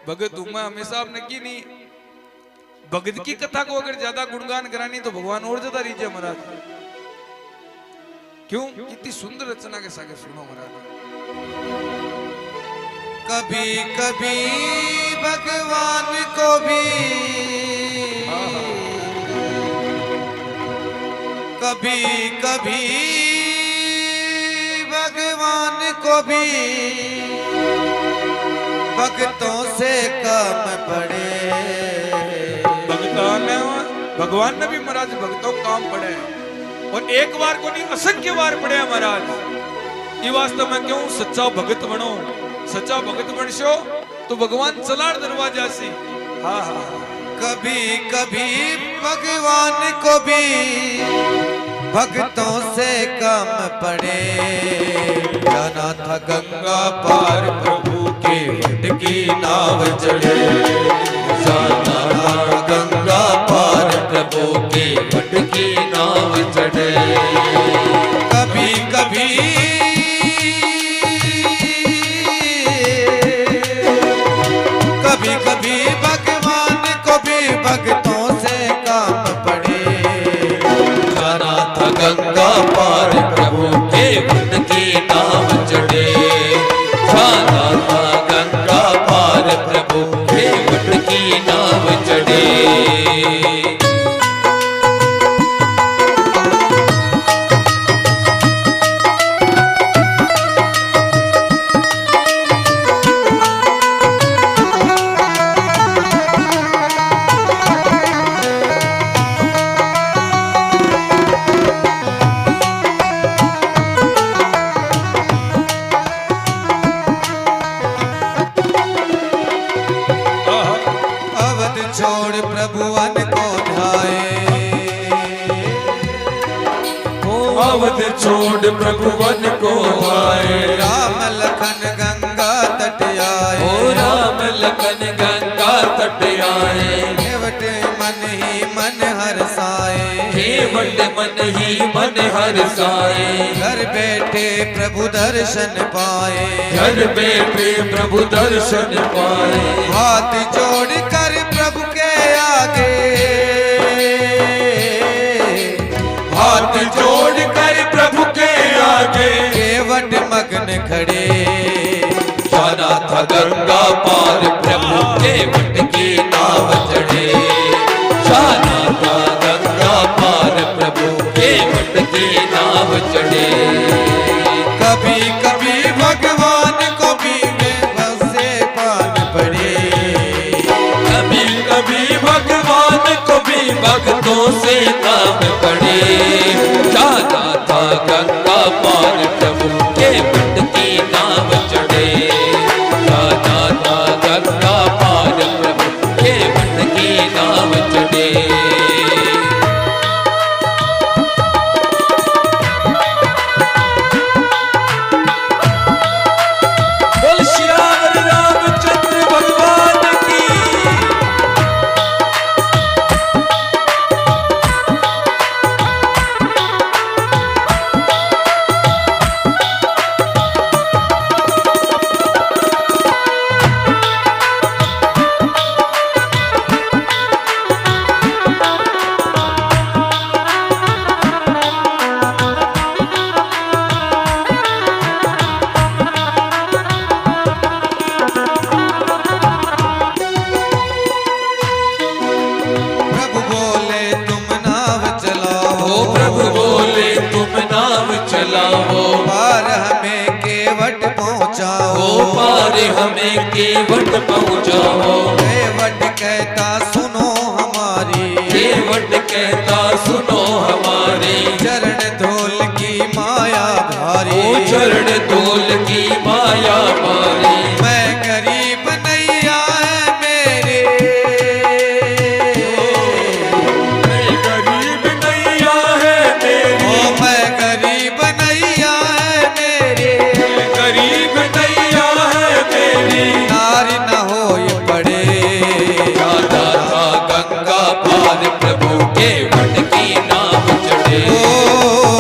भगत हूं मैं हमेशा आपने की नहीं। भगत की कथा को अगर ज्यादा गुणगान करानी तो भगवान और ज्यादा रीजे महाराज। क्यों? इतनी सुंदर रचना के साथ सुनो महाराज। कभी कभी भगवान को भी, कभी कभी भगवान को भी भक्तों से कम पड़े। भगवान ने भी महाराज भक्तों काम पड़े और एक बार को नहीं असंख्य बार पड़े महाराज। ये वास्तव में क्यों सच्चा भगत बनो, सच्चा भगत बनशो तो भगवान चलाड़ दरवाजा से। हाँ हाँ कभी कभी भगवान को भी भक्तों से कम पड़े। जाना था गंगा पार प्रभु के वट की नाव चढ़े। जाना था गंगा पार प्रभु के वट की नाव चढ़े। कभी कभी कभी कभी भगवान को भी भक्तों से काम पड़े। जाना था गंगा पार प्रभु के वट की नाव चढ़े। जाना था गंगा पार प्रभु के वट की नाव चढ़े। छोड़ प्रभुवन को ध्याए। अवध छोड़ प्रभुवन को ध्याए। राम लखन गंगा तट आए। ओ राम लखन गंगा तट आए। केवट मन ही मन हरसाए। केवट मन ही मन हरसाए। घर बैठे प्रभु दर्शन पाए। घर बैठे प्रभु दर्शन पाए। हाथ जोड़ कर प्रभु के आगे, हाथ जोड़ कर प्रभु के आगे केवट मग्न खड़े। जाना था गंगा पार प्रभु के वट की नाव चढ़े। जाना था गंगा पार प्रभु के वट की नाव चढ़े। कभी कभी भगवान को भी बेबस से पान पड़े। कभी कभी भगवान को भी भक्तों से काम पड़े। जाना था गंगा पार प्रभु के वट की नाव चढ़े। जाना था गंगा पार प्रभु के वट की नाव चढ़े। बोल श्याम रामचंद्र भगवान की। प्रभु बोले तुम नाव चलाओ। प्रभु बोले तुम नाव चलाओ। पार हमें केवट पहुँचाओ। ओ पार हमें केवट पहुँचाओ। केवट कहता सुनो हमारी। केवट कहता सुनो हमारी। चरण धूल की माया भारी। ओ चरण धूल की माया भारी। मैं गरीब नैया है मेरे। मैं गरीब नैया है मेरी। ओ मैं गरीब नैया है मेरे। गरीब नैया है मेरी। नारी न होय पड़े। जाना था गंगा पार प्रभु के वट की नाव चढ़े।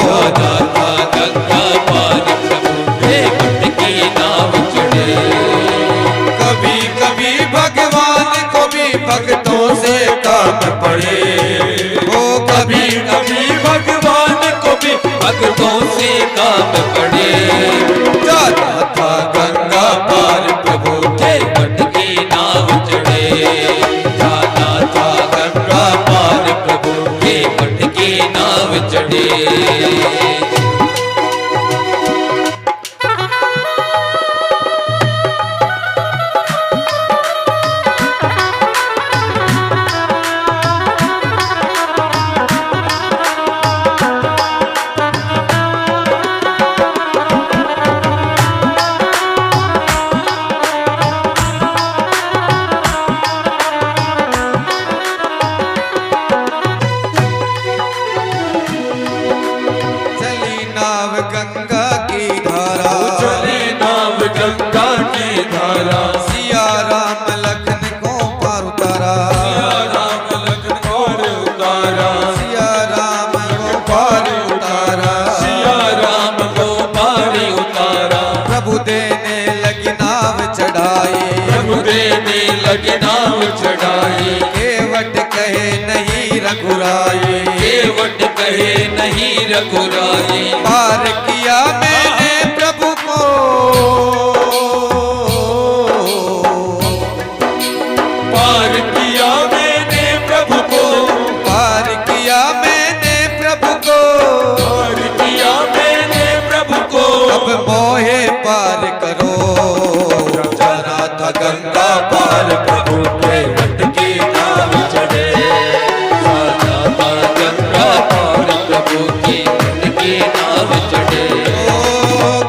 जाना था गंगा पार प्रभु के वट की नाव लगे नाव चढ़ाई केवट कहे नहीं रघुराई केवट कहे नहीं रघुराई पार किया मैंने प्रभु को पार किया मैंने प्रभु को पार किया मैंने प्रभु को पार किया मैंने प्रभु को अब मोहे पार करो जाना था गंगा पार प्रभु के वट की नाव चढ़े जाना था गंगा पार प्रभु की वट की नाव चढ़े ओ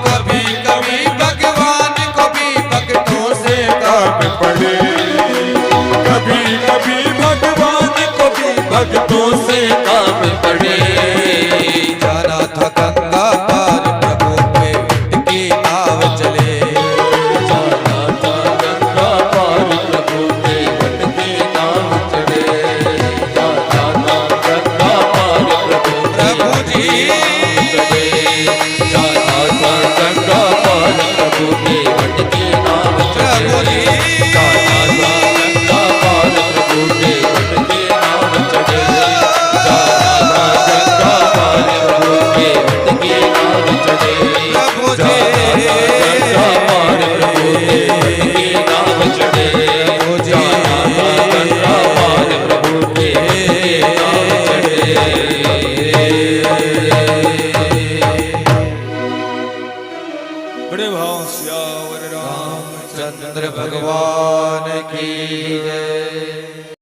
कभी कभी भगवान को भी भक्तों से काम पड़े कभी कभी भगवान को भी भक्तों से काम पड़े जाना था गंगा पार प्रभु के वट की नाव चले जाना था गंगा पार प्रभु के वट की नाव चढ़े जाना था गंगा पार प्रभु प्रभु जी चढ़े जाना था गंगा पार प्रभु के वट की नाव प्रभु चढ़े जी जाना था गंगा पार प्रभु के वट की नाव चढ़े जाना था गंगा पार प्रभु के वट की नाव चढ़े प्रभु जी गंगा पार प्रभु के वट की नाव चढ़े जाना था गंगा पार प्रभु के वट की नाव चढ़े बड़े भाव सियावर राम चंद्र भगवान की जय।